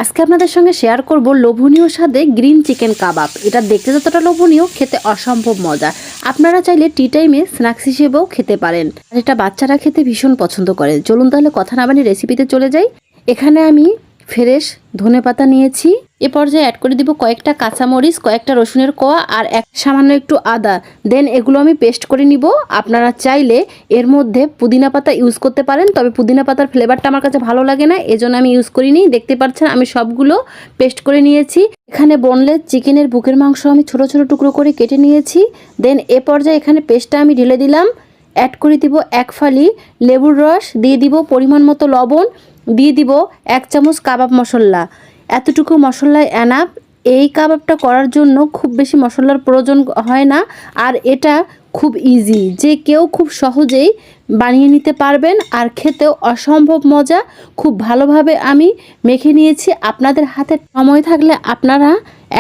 আজকে আপনাদের সঙ্গে শেয়ার করব লোভনীয় স্বাদে গ্রিন চিকেন কাবাব। এটা দেখতে যতটা লোভনীয়, খেতে অসম্ভব মজা। আপনারা চাইলে টি টাইমে স্ন্যাক্স হিসেবেও খেতে পারেন। আর এটা বাচ্চারা খেতে ভীষণ পছন্দ করে। চলুন তাহলে কথা না বানিয়ে রেসিপিতে চলে যাই। এখানে আমি ফ্রেশ ধনেপাতা নিয়েছি। এ পর্যায়ে অ্যাড করে দিব কয়েকটা কাঁচামরিচ, কয়েকটা রসুনের কোয়া আর সামান্য একটু আদা। দেন এগুলো আমি পেস্ট করে নিব। আপনারা চাইলে এর মধ্যে পুদিনা পাতা ইউজ করতে পারেন, তবে পুদিনা পাতার ফ্লেভারটা আমার কাছে ভালো লাগে না, এজন্য আমি ইউজ করিনি। দেখতে পাচ্ছেন আমি সবগুলো পেস্ট করে নিয়েছি। এখানে বোনলেস চিকেনের বুকের মাংস আমি ছোট ছোট টুকরো করে কেটে নিয়েছি। দেন এ পর্যায়ে এখানে পেস্টটা আমি ঢেলে দিলাম। অ্যাড করে দিব এক ফালি লেবুর রস, দিয়ে দিব পরিমাণ মতো লবণ, দিয়ে দিব 1 চামচ কাবাব মশলা। এতটুকু মশলায় এনাফ। এই কাবাবটা করার জন্য খুব বেশি মশলার প্রয়োজন হয় না, আর এটা খুব ইজি, যে কেউ খুব সহজেই বানিয়ে নিতে পারবেন। আর খেতেও অসম্ভব মজা। খুব ভালোভাবে আমি মেখে নিয়েছি। আপনাদের হাতে সময় থাকলে আপনারা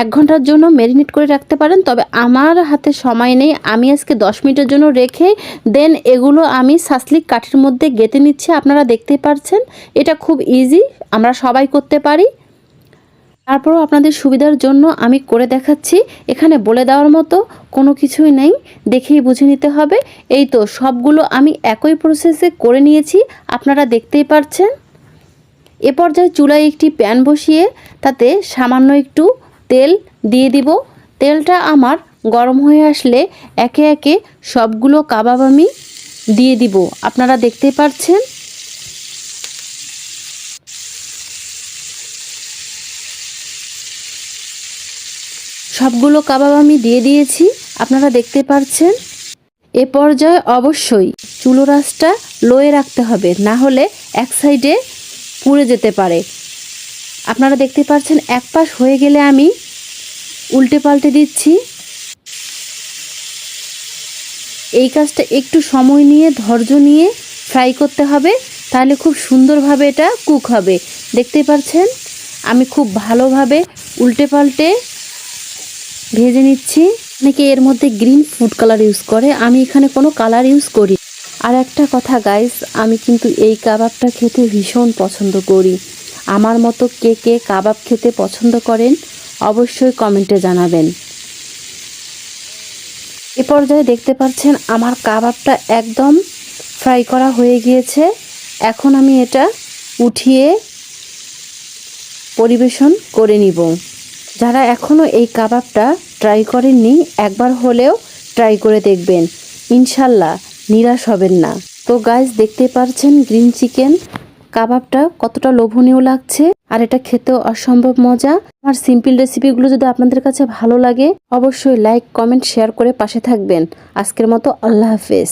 1 ঘন্টার জন্য ম্যারিনেট করে রাখতে পারেন, তবে আমার হাতে সময় নেই। আমি আজকে 10 মিনিটের জন্য রেখে দেন এগুলো আমি সাসলিক কাঠির মধ্যে গেঁথে নিচ্ছি। আপনারা দেখতেই পাচ্ছেন এটা খুব ইজি, আমরা সবাই করতে পারি। তারপরও আপনাদের সুবিধার জন্য আমি করে দেখাচ্ছি। এখানে বলে দেওয়ার মতো কোনো কিছুই নেই, দেখেই বুঝে নিতে হবে। এই তো সবগুলো আমি একই প্রসেসে করে নিয়েছি, আপনারা দেখতেই পাচ্ছেন। এ পর্যায়ে চুলায় একটি প্যান বসিয়ে তাতে সামান্য একটু তেল দিয়ে দিব। তেলটা আমার গরম হয়ে আসলে একে একে সবগুলো কাবাব আমি দিয়ে দিব। আপনারা দেখতেই পাচ্ছেন। সবগুলো কাবাব আমি দিয়ে দিয়েছি, আপনারা দেখতে পাচ্ছেন। এ পর্যায়ে অবশ্যই চুলোর আঁচটা লোয়ে রাখতে হবে, না হলে এক সাইডে পুড়ে যেতে পারে। আপনারা দেখতে পাচ্ছেন এক পাশ হয়ে গেলে আমি উল্টে পাল্টে দিচ্ছি। এই কাজটা একটু সময় নিয়ে ধৈর্য নিয়ে ফ্রাই করতে হবে, তাহলে খুব সুন্দরভাবে এটা কুক হবে। দেখতে পাচ্ছেন আমি খুব ভালোভাবে উল্টে পাল্টে ভেজে নিচ্ছি। অনেকে এর মধ্যে গ্রিন ফুড কালার ইউজ করে, আমি এখানে কোনো কালার ইউজ করি। আর একটা কথা গাইস, আমি কিন্তু এই কাবাবটা খেতে ভীষণ পছন্দ করি। আমার মতো কে কে কাবাব খেতে পছন্দ করেন অবশ্যই কমেন্টে জানাবেন। এ পর্যায়ে দেখতে পাচ্ছেন আমার কাবাবটা একদম ফ্রাই করা হয়ে গিয়েছে। এখন আমি এটা উঠিয়ে পরিবেশন করে নিব। যারা এখনও এই কাবাবটা ট্রাই করেননি, একবার হলেও ট্রাই করে দেখবেন, ইনশাল্লাহ নিরাশ হবেন না। তো গাইস দেখতে পাচ্ছেন গ্রিন চিকেন কাবাবটা কতটা লোভনীয় লাগছে, আর এটা খেতেও অসম্ভব মজা। আমার সিম্পল রেসিপিগুলো যদি আপনাদের কাছে ভালো লাগে অবশ্যই লাইক, কমেন্ট, শেয়ার করে পাশে থাকবেন। আজকের মতো আল্লাহ হাফেজ।